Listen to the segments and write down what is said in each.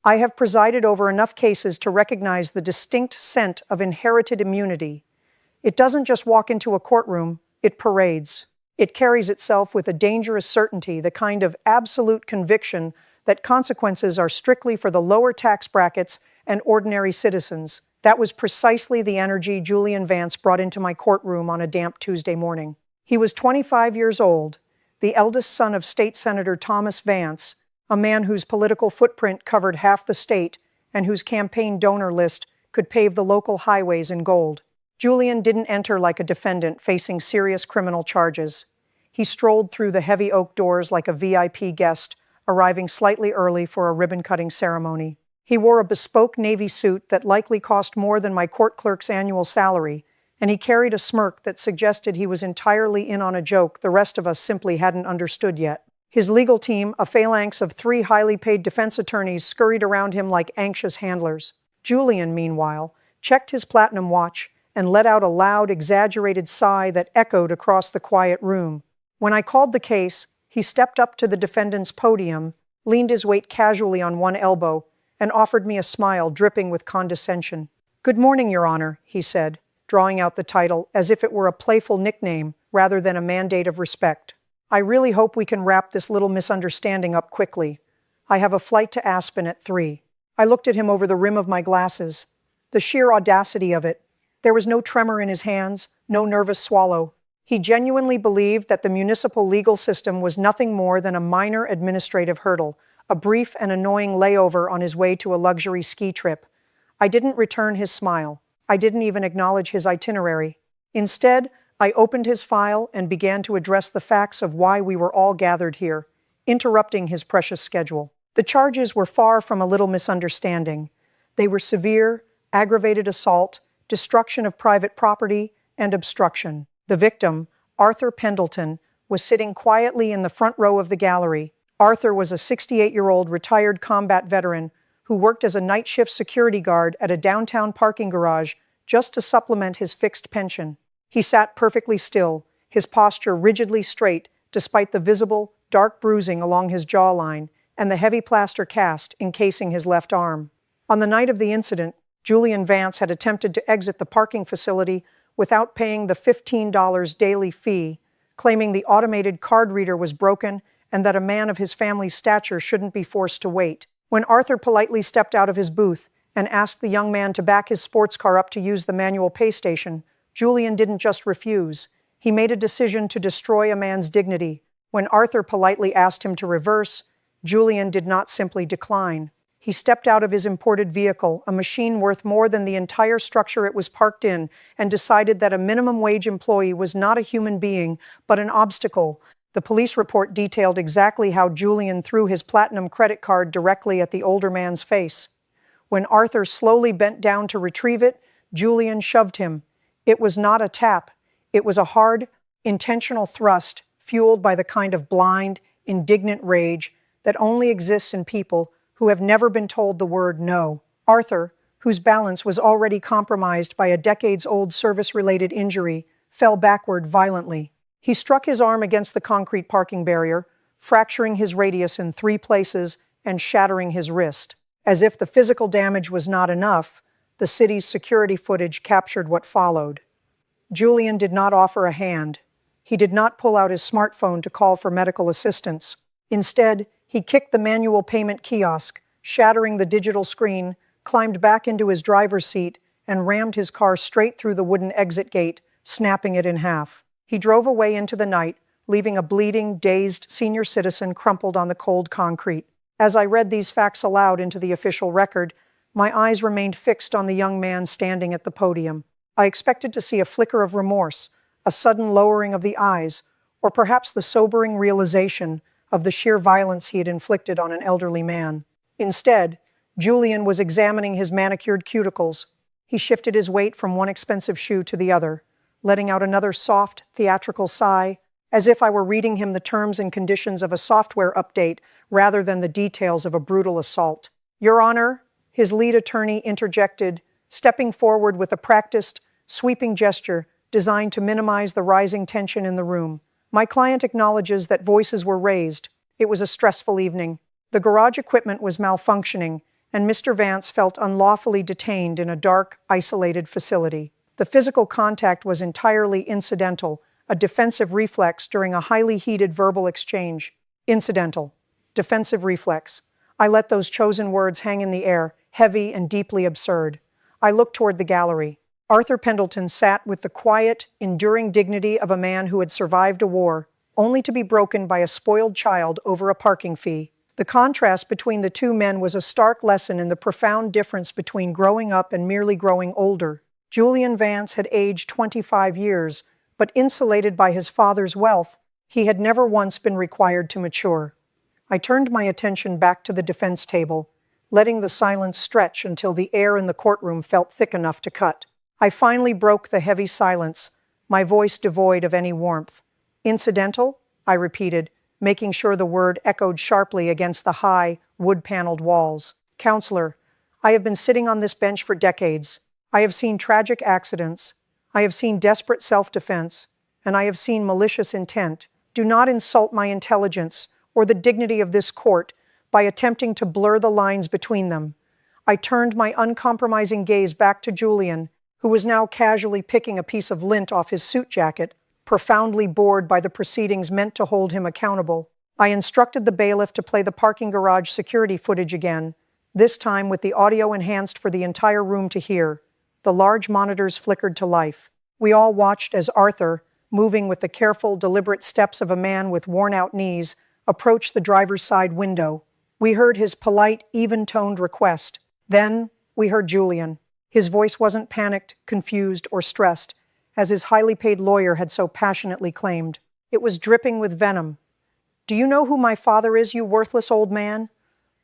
I have presided over enough cases to recognize the distinct scent of inherited immunity. It doesn't just walk into a courtroom, it parades. It carries itself with a dangerous certainty, the kind of absolute conviction that consequences are strictly for the lower tax brackets and ordinary citizens. That was precisely the energy Julian Vance brought into my courtroom on a damp Tuesday morning. He was 25 years old, the eldest son of State Senator Thomas Vance, a man whose political footprint covered half the state and whose campaign donor list could pave the local highways in gold. Julian didn't enter like a defendant facing serious criminal charges. He strolled through the heavy oak doors like a VIP guest, arriving slightly early for a ribbon-cutting ceremony. He wore a bespoke navy suit that likely cost more than my court clerk's annual salary, and he carried a smirk that suggested he was entirely in on a joke the rest of us simply hadn't understood yet. His legal team, a phalanx of 3 highly paid defense attorneys, scurried around him like anxious handlers. Julian, meanwhile, checked his platinum watch and let out a loud, exaggerated sigh that echoed across the quiet room. When I called the case, he stepped up to the defendant's podium, leaned his weight casually on one elbow, and offered me a smile dripping with condescension. "Good morning, Your Honor," he said, drawing out the title as if it were a playful nickname rather than a mandate of respect. "I really hope we can wrap this little misunderstanding up quickly. I have a flight to Aspen at 3. I looked at him over the rim of my glasses. The sheer audacity of it. There was no tremor in his hands, no nervous swallow. He genuinely believed that the municipal legal system was nothing more than a minor administrative hurdle, a brief and annoying layover on his way to a luxury ski trip. I didn't return his smile. I didn't even acknowledge his itinerary. Instead, I opened his file and began to address the facts of why we were all gathered here, interrupting his precious schedule. The charges were far from a little misunderstanding. They were severe, aggravated assault, destruction of private property, and obstruction. The victim, Arthur Pendleton, was sitting quietly in the front row of the gallery. Arthur was a 68-year-old retired combat veteran who worked as a night shift security guard at a downtown parking garage just to supplement his fixed pension. He sat perfectly still, his posture rigidly straight despite the visible, dark bruising along his jawline and the heavy plaster cast encasing his left arm. On the night of the incident, Julian Vance had attempted to exit the parking facility without paying the $15 daily fee, claiming the automated card reader was broken and that a man of his family's stature shouldn't be forced to wait. When Arthur politely stepped out of his booth and asked the young man to back his sports car up to use the manual pay station, Julian didn't just refuse. He made a decision to destroy a man's dignity. When Arthur politely asked him to reverse, Julian did not simply decline. He stepped out of his imported vehicle, a machine worth more than the entire structure it was parked in, and decided that a minimum wage employee was not a human being, but an obstacle. The police report detailed exactly how Julian threw his platinum credit card directly at the older man's face. When Arthur slowly bent down to retrieve it, Julian shoved him. It was not a tap. It was a hard, intentional thrust, fueled by the kind of blind, indignant rage that only exists in people who have never been told the word no. Arthur, whose balance was already compromised by a decades-old service-related injury, fell backward violently. He struck his arm against the concrete parking barrier, fracturing his radius in 3 places and shattering his wrist. As if the physical damage was not enough, the city's security footage captured what followed. Julian did not offer a hand. He did not pull out his smartphone to call for medical assistance. Instead, he kicked the manual payment kiosk, shattering the digital screen, climbed back into his driver's seat, and rammed his car straight through the wooden exit gate, snapping it in half. He drove away into the night, leaving a bleeding, dazed senior citizen crumpled on the cold concrete. As I read these facts aloud into the official record, my eyes remained fixed on the young man standing at the podium. I expected to see a flicker of remorse, a sudden lowering of the eyes, or perhaps the sobering realization of the sheer violence he had inflicted on an elderly man. Instead, Julian was examining his manicured cuticles. He shifted his weight from one expensive shoe to the other, letting out another soft, theatrical sigh, as if I were reading him the terms and conditions of a software update rather than the details of a brutal assault. "Your Honor," his lead attorney interjected, stepping forward with a practiced, sweeping gesture designed to minimize the rising tension in the room. "My client acknowledges that voices were raised. It was a stressful evening. The garage equipment was malfunctioning, and Mr. Vance felt unlawfully detained in a dark, isolated facility. The physical contact was entirely incidental, a defensive reflex during a highly heated verbal exchange. Incidental. Defensive reflex. I let those chosen words hang in the air, heavy and deeply absurd. I looked toward the gallery. Arthur Pendleton sat with the quiet, enduring dignity of a man who had survived a war, only to be broken by a spoiled child over a parking fee. The contrast between the two men was a stark lesson in the profound difference between growing up and merely growing older. Julian Vance had aged 25 years, but insulated by his father's wealth, he had never once been required to mature. I turned my attention back to the defense table, letting the silence stretch until the air in the courtroom felt thick enough to cut. I finally broke the heavy silence, my voice devoid of any warmth. Incidental? I repeated, making sure the word echoed sharply against the high, wood-paneled walls. Counselor, I have been sitting on this bench for decades. I have seen tragic accidents. I have seen desperate self-defense. And I have seen malicious intent. Do not insult my intelligence or the dignity of this court by attempting to blur the lines between them. I turned my uncompromising gaze back to Julian, who was now casually picking a piece of lint off his suit jacket, profoundly bored by the proceedings meant to hold him accountable. I instructed the bailiff to play the parking garage security footage again, this time with the audio enhanced for the entire room to hear. The large monitors flickered to life. We all watched as Arthur, moving with the careful, deliberate steps of a man with worn-out knees, approached the driver's side window. We heard his polite, even-toned request. Then, we heard Julian. His voice wasn't panicked, confused, or stressed, as his highly paid lawyer had so passionately claimed. It was dripping with venom. Do you know who my father is, you worthless old man?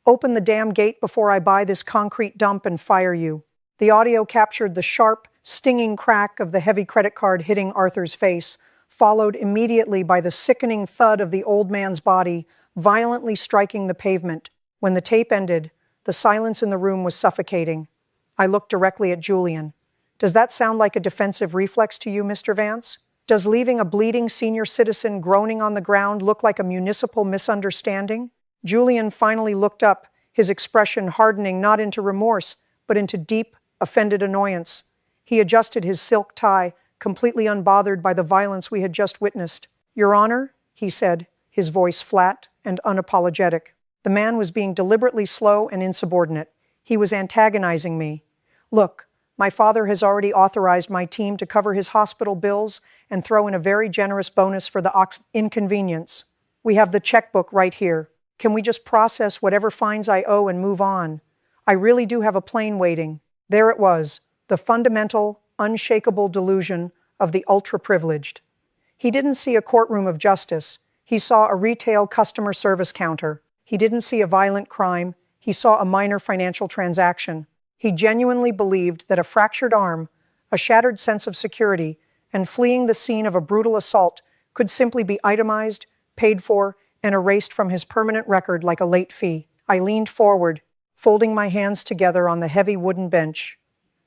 Open the damn gate before I buy this concrete dump and fire you. The audio captured the sharp, stinging crack of the heavy credit card hitting Arthur's face, followed immediately by the sickening thud of the old man's body violently striking the pavement. When the tape ended, the silence in the room was suffocating. I looked directly at Julian. Does that sound like a defensive reflex to you, Mr. Vance? Does leaving a bleeding senior citizen groaning on the ground look like a municipal misunderstanding? Julian finally looked up, his expression hardening not into remorse, but into deep, offended annoyance. He adjusted his silk tie, completely unbothered by the violence we had just witnessed. Your Honor, he said, his voice flat and unapologetic. The man was being deliberately slow and insubordinate. He was antagonizing me. Look, my father has already authorized my team to cover his hospital bills and throw in a very generous bonus for the inconvenience. We have the checkbook right here. Can we just process whatever fines I owe and move on? I really do have a plane waiting. There it was, the fundamental, unshakable delusion of the ultra-privileged. He didn't see a courtroom of justice. He saw a retail customer service counter. He didn't see a violent crime. He saw a minor financial transaction. He genuinely believed that a fractured arm, a shattered sense of security, and fleeing the scene of a brutal assault could simply be itemized, paid for, and erased from his permanent record like a late fee. I leaned forward, folding my hands together on the heavy wooden bench.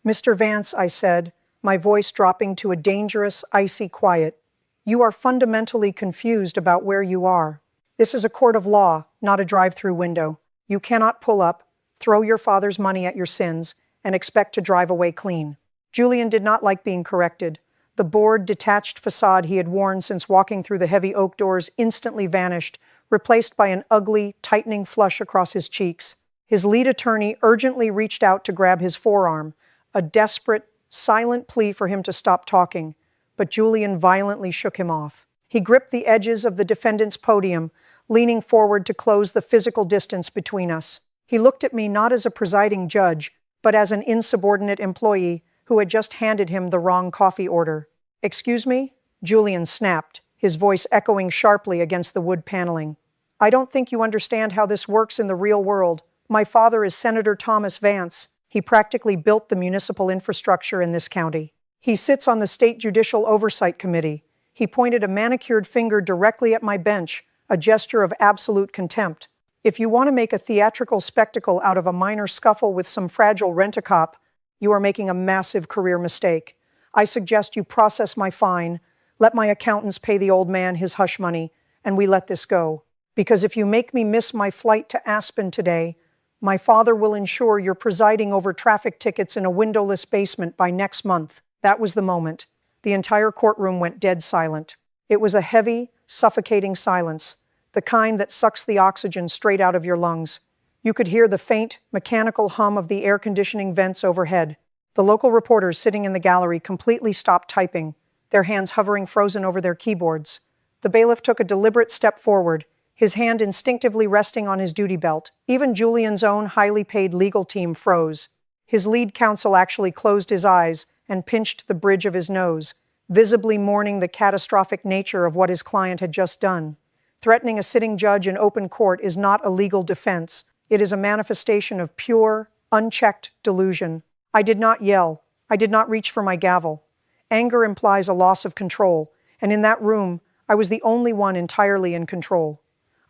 Mr. Vance, I said, my voice dropping to a dangerous, icy quiet, you are fundamentally confused about where you are. This is a court of law, not a drive-through window. You cannot pull up, throw your father's money at your sins, and expect to drive away clean. Julian did not like being corrected. The bored, detached facade he had worn since walking through the heavy oak doors instantly vanished, replaced by an ugly, tightening flush across his cheeks. His lead attorney urgently reached out to grab his forearm, a desperate, silent plea for him to stop talking, but Julian violently shook him off. He gripped the edges of the defendant's podium, leaning forward to close the physical distance between us. He looked at me not as a presiding judge, but as an insubordinate employee who had just handed him the wrong coffee order. Excuse me? Julian snapped, his voice echoing sharply against the wood paneling. I don't think you understand how this works in the real world. My father is Senator Thomas Vance. He practically built the municipal infrastructure in this county. He sits on the State Judicial Oversight Committee. He pointed a manicured finger directly at my bench, a gesture of absolute contempt. If you want to make a theatrical spectacle out of a minor scuffle with some fragile rent-a-cop, you are making a massive career mistake. I suggest you process my fine, let my accountants pay the old man his hush money, and we let this go. Because if you make me miss my flight to Aspen today, My father will ensure you're presiding over traffic tickets in a windowless basement by next month. That was the moment. The entire courtroom went dead silent. It was a heavy, suffocating silence, the kind that sucks the oxygen straight out of your lungs. You could hear the faint, mechanical hum of the air conditioning vents overhead. The local reporters sitting in the gallery completely stopped typing, their hands hovering frozen over their keyboards. The bailiff took a deliberate step forward, his hand instinctively resting on his duty belt. Even Julian's own highly paid legal team froze. His lead counsel actually closed his eyes and pinched the bridge of his nose, visibly mourning the catastrophic nature of what his client had just done. Threatening a sitting judge in open court is not a legal defense. It is a manifestation of pure, unchecked delusion. I did not yell. I did not reach for my gavel. Anger implies a loss of control, and in that room, I was the only one entirely in control.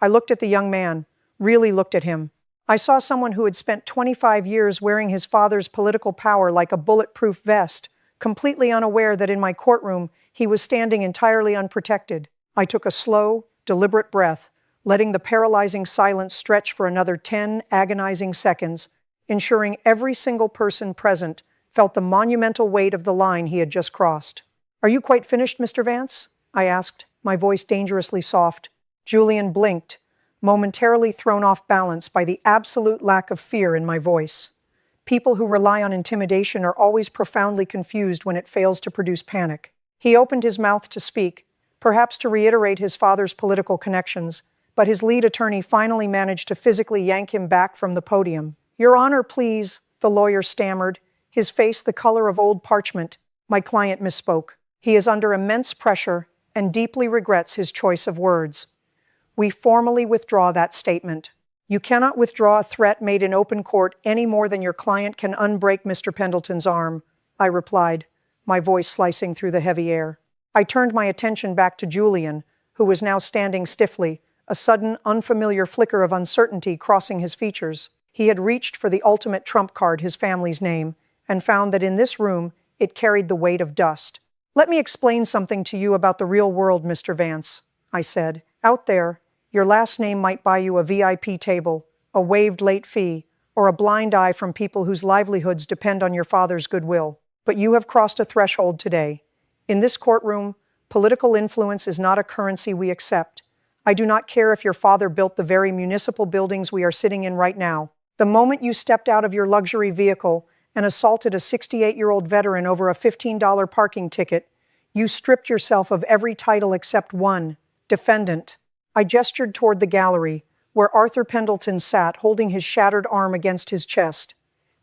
I looked at the young man, really looked at him. I saw someone who had spent 25 years wearing his father's political power like a bulletproof vest, completely unaware that in my courtroom he was standing entirely unprotected. I took a slow, deliberate breath, letting the paralyzing silence stretch for another 10 agonizing seconds, ensuring every single person present felt the monumental weight of the line he had just crossed. "Are you quite finished, Mr. Vance?" I asked, my voice dangerously soft. Julian blinked, momentarily thrown off balance by the absolute lack of fear in my voice. People who rely on intimidation are always profoundly confused when it fails to produce panic. He opened his mouth to speak, perhaps to reiterate his father's political connections, but his lead attorney finally managed to physically yank him back from the podium. "Your Honor, please," the lawyer stammered, his face the color of old parchment. My client misspoke. He is under immense pressure and deeply regrets his choice of words. We formally withdraw that statement. You cannot withdraw a threat made in open court any more than your client can unbreak Mr. Pendleton's arm, I replied, my voice slicing through the heavy air. I turned my attention back to Julian, who was now standing stiffly, a sudden, unfamiliar flicker of uncertainty crossing his features. He had reached for the ultimate trump card, his family's name, and found that in this room it carried the weight of dust. "Let me explain something to you about the real world, Mr. Vance," I said. "Out there, your last name might buy you a VIP table, a waived late fee, or a blind eye from people whose livelihoods depend on your father's goodwill. But you have crossed a threshold today. In this courtroom, political influence is not a currency we accept. I do not care if your father built the very municipal buildings we are sitting in right now. The moment you stepped out of your luxury vehicle and assaulted a 68-year-old veteran over a $15 parking ticket, you stripped yourself of every title except one, Defendant." I gestured toward the gallery, where Arthur Pendleton sat holding his shattered arm against his chest.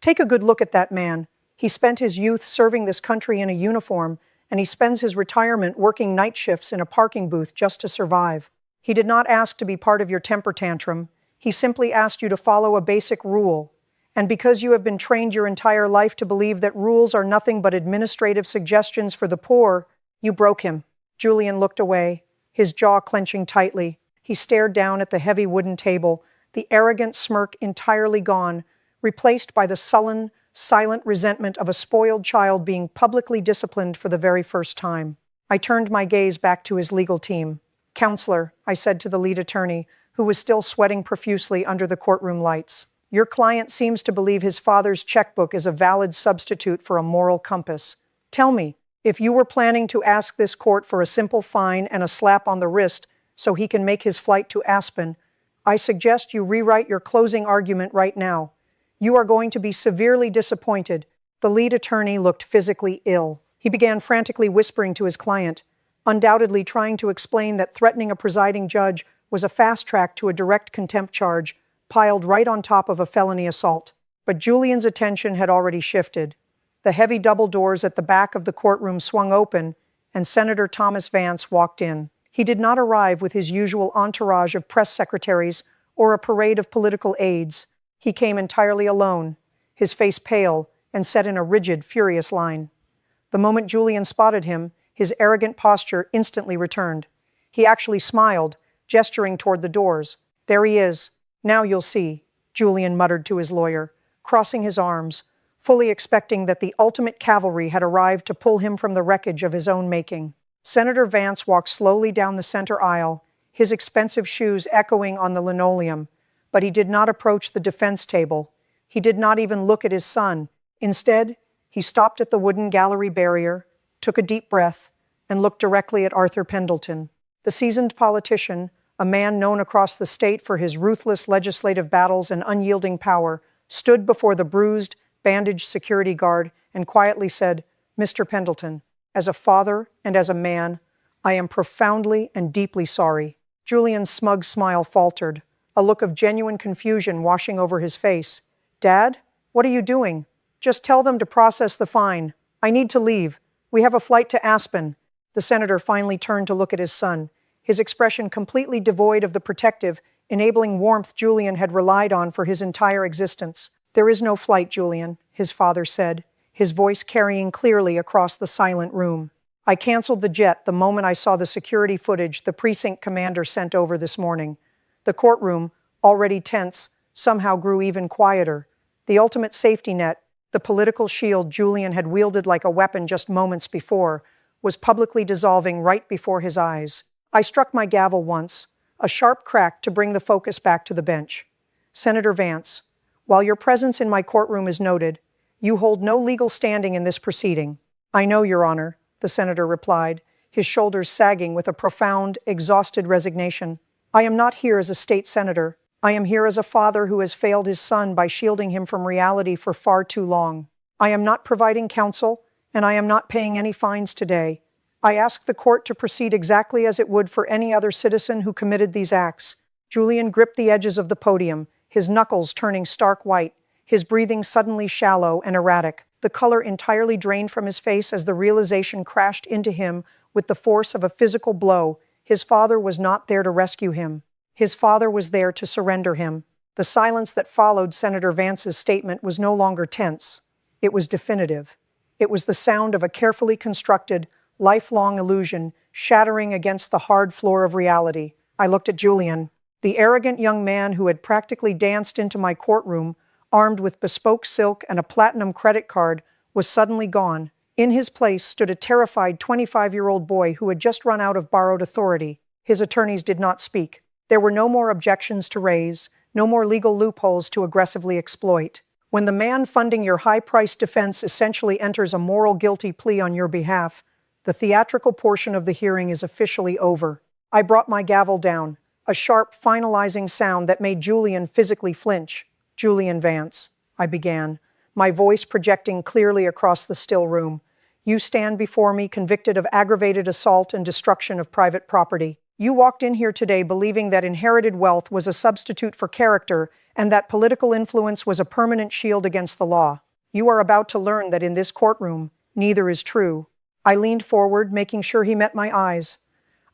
"Take a good look at that man. He spent his youth serving this country in a uniform, and he spends his retirement working night shifts in a parking booth just to survive. He did not ask to be part of your temper tantrum. He simply asked you to follow a basic rule. And because you have been trained your entire life to believe that rules are nothing but administrative suggestions for the poor, you broke him." Julian looked away, his jaw clenching tightly. He stared down at the heavy wooden table, the arrogant smirk entirely gone, replaced by the sullen, silent resentment of a spoiled child being publicly disciplined for the very first time. I turned my gaze back to his legal team. "Counselor," I said to the lead attorney, who was still sweating profusely under the courtroom lights, "your client seems to believe his father's checkbook is a valid substitute for a moral compass. Tell me, if you were planning to ask this court for a simple fine and a slap on the wrist so he can make his flight to Aspen, I suggest you rewrite your closing argument right now. You are going to be severely disappointed." The lead attorney looked physically ill. He began frantically whispering to his client, undoubtedly trying to explain that threatening a presiding judge was a fast track to a direct contempt charge, piled right on top of a felony assault. But Julian's attention had already shifted. The heavy double doors at the back of the courtroom swung open, and Senator Thomas Vance walked in. He did not arrive with his usual entourage of press secretaries or a parade of political aides. He came entirely alone, his face pale and set in a rigid, furious line. The moment Julian spotted him, his arrogant posture instantly returned. He actually smiled, gesturing toward the doors. "There he is. Now you'll see," Julian muttered to his lawyer, crossing his arms, fully expecting that the ultimate cavalry had arrived to pull him from the wreckage of his own making. Senator Vance walked slowly down the center aisle, his expensive shoes echoing on the linoleum, But he did not approach the defense table. He did not even look at his son. Instead, he stopped at the wooden gallery barrier, took a deep breath, and looked directly at Arthur Pendleton. The seasoned politician, a man known across the state for his ruthless legislative battles and unyielding power, stood before the bruised, bandaged security guard and quietly said, "Mr. Pendleton, as a father and as a man, I am profoundly and deeply sorry." Julian's smug smile faltered, a look of genuine confusion washing over his face. "Dad, what are you doing? Just tell them to process the fine. I need to leave. We have a flight to Aspen." The senator finally turned to look at his son, his expression completely devoid of the protective, enabling warmth Julian had relied on for his entire existence. "There is no flight, Julian," his father said, his voice carrying clearly across the silent room. "I canceled the jet the moment I saw the security footage the precinct commander sent over this morning." The courtroom, already tense, somehow grew even quieter. The ultimate safety net, the political shield Julian had wielded like a weapon just moments before, was publicly dissolving right before his eyes. I struck my gavel once, a sharp crack to bring the focus back to the bench. "Senator Vance, while your presence in my courtroom is noted, you hold no legal standing in this proceeding." "I know, Your Honor," the senator replied, his shoulders sagging with a profound, exhausted resignation. "I am not here as a state senator. I am here as a father who has failed his son by shielding him from reality for far too long. I am not providing counsel, and I am not paying any fines today. I ask the court to proceed exactly as it would for any other citizen who committed these acts." Julian gripped the edges of the podium, his knuckles turning stark white, his breathing suddenly shallow and erratic, the color entirely drained from his face as the realization crashed into him with the force of a physical blow. His father was not there to rescue him. His father was there to surrender him. The silence that followed Senator Vance's statement was no longer tense. It was definitive. It was the sound of a carefully constructed, lifelong illusion shattering against the hard floor of reality. I looked at Julian. The arrogant young man who had practically danced into my courtroom, armed with bespoke silk and a platinum credit card, was suddenly gone. In his place stood a terrified 25-year-old boy who had just run out of borrowed authority. His attorneys did not speak. There were no more objections to raise, no more legal loopholes to aggressively exploit. When the man funding your high-priced defense essentially enters a moral guilty plea on your behalf, the theatrical portion of the hearing is officially over. I brought my gavel down, a sharp, finalizing sound that made Julian physically flinch. "Julian Vance," I began, my voice projecting clearly across the still room. "You stand before me convicted of aggravated assault and destruction of private property. You walked in here today believing that inherited wealth was a substitute for character and that political influence was a permanent shield against the law. You are about to learn that in this courtroom, neither is true." I leaned forward, making sure he met my eyes.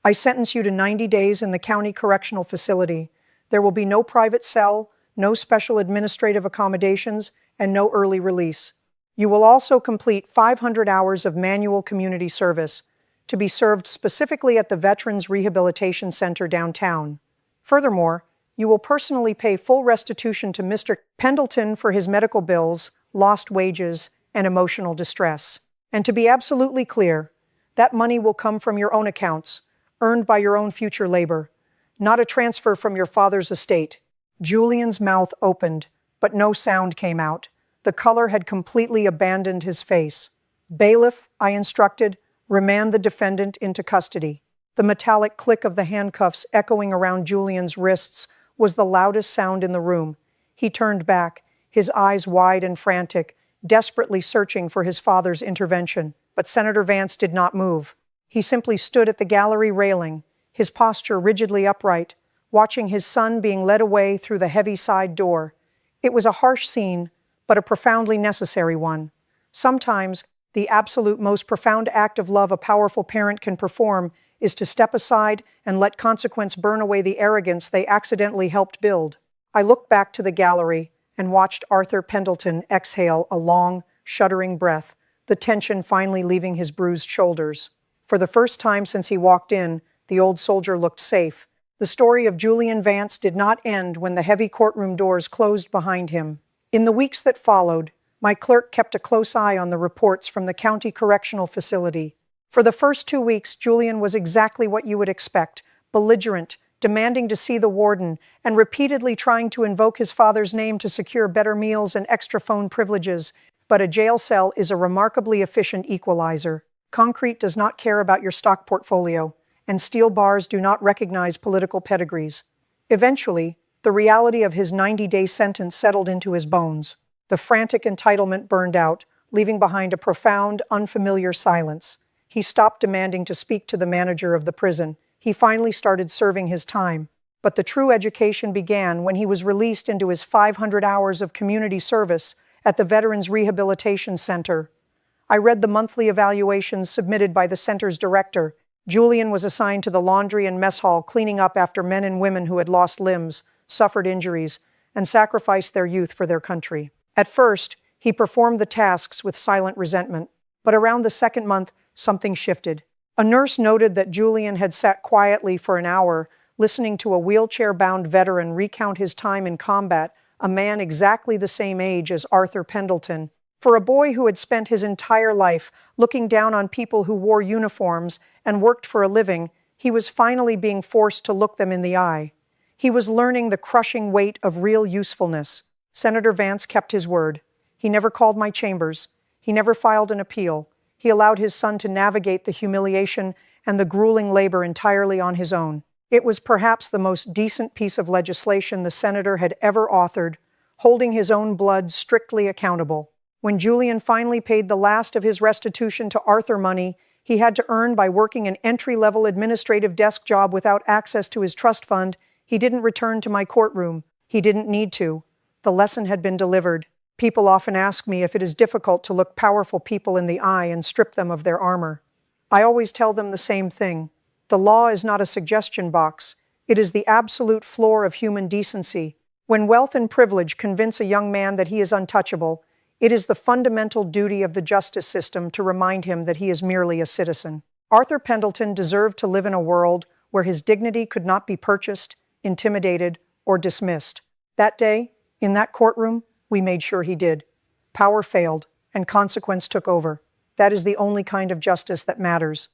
"I sentence you to 90 days in the county correctional facility. There will be no private cell, no special administrative accommodations, and no early release. You will also complete 500 hours of manual community service, to be served specifically at the Veterans Rehabilitation Center downtown. Furthermore, you will personally pay full restitution to Mr. Pendleton for his medical bills, lost wages, and emotional distress. And to be absolutely clear, that money will come from your own accounts, earned by your own future labor, not a transfer from your father's estate." Julian's mouth opened, but no sound came out. The color had completely abandoned his face. "Bailiff," I instructed, "remand the defendant into custody." The metallic click of the handcuffs echoing around Julian's wrists was the loudest sound in the room. He turned back, his eyes wide and frantic, desperately searching for his father's intervention. But Senator Vance did not move. He simply stood at the gallery railing, his posture rigidly upright, watching his son being led away through the heavy side door. It was a harsh scene, but a profoundly necessary one. Sometimes, the absolute most profound act of love a powerful parent can perform is to step aside and let consequence burn away the arrogance they accidentally helped build. I looked back to the gallery and watched Arthur Pendleton exhale a long, shuddering breath, the tension finally leaving his bruised shoulders. For the first time since he walked in, the old soldier looked safe. The story of Julian Vance did not end when the heavy courtroom doors closed behind him. In the weeks that followed, my clerk kept a close eye on the reports from the county correctional facility. For the first 2 weeks, Julian was exactly what you would expect: belligerent, demanding to see the warden, and repeatedly trying to invoke his father's name to secure better meals and extra phone privileges. But a jail cell is a remarkably efficient equalizer. Concrete does not care about your stock portfolio, and steel bars do not recognize political pedigrees. Eventually, the reality of his 90-day sentence settled into his bones. The frantic entitlement burned out, leaving behind a profound, unfamiliar silence. He stopped demanding to speak to the manager of the prison. He finally started serving his time. But the true education began when he was released into his 500 hours of community service at the Veterans Rehabilitation Center. I read the monthly evaluations submitted by the center's director. Julian was assigned to the laundry and mess hall, cleaning up after men and women who had lost limbs, suffered injuries, and sacrificed their youth for their country. At first, he performed the tasks with silent resentment, but around the second month, something shifted. A nurse noted that Julian had sat quietly for an hour, listening to a wheelchair-bound veteran recount his time in combat, a man exactly the same age as Arthur Pendleton. For a boy who had spent his entire life looking down on people who wore uniforms and worked for a living, he was finally being forced to look them in the eye. He was learning the crushing weight of real usefulness. Senator Vance kept his word. He never called my chambers. He never filed an appeal. He allowed his son to navigate the humiliation and the grueling labor entirely on his own. It was perhaps the most decent piece of legislation the senator had ever authored, holding his own blood strictly accountable. When Julian finally paid the last of his restitution to Arthur money he had to earn by working an entry-level administrative desk job without access to his trust fund, he didn't return to my courtroom. He didn't need to. The lesson had been delivered. People often ask me if it is difficult to look powerful people in the eye and strip them of their armor. I always tell them the same thing. The law is not a suggestion box. It is the absolute floor of human decency. When wealth and privilege convince a young man that he is untouchable, it is the fundamental duty of the justice system to remind him that he is merely a citizen. Arthur Pendleton deserved to live in a world where his dignity could not be purchased, intimidated, or dismissed. That day, in that courtroom, we made sure he did. Power failed, and consequence took over. That is the only kind of justice that matters.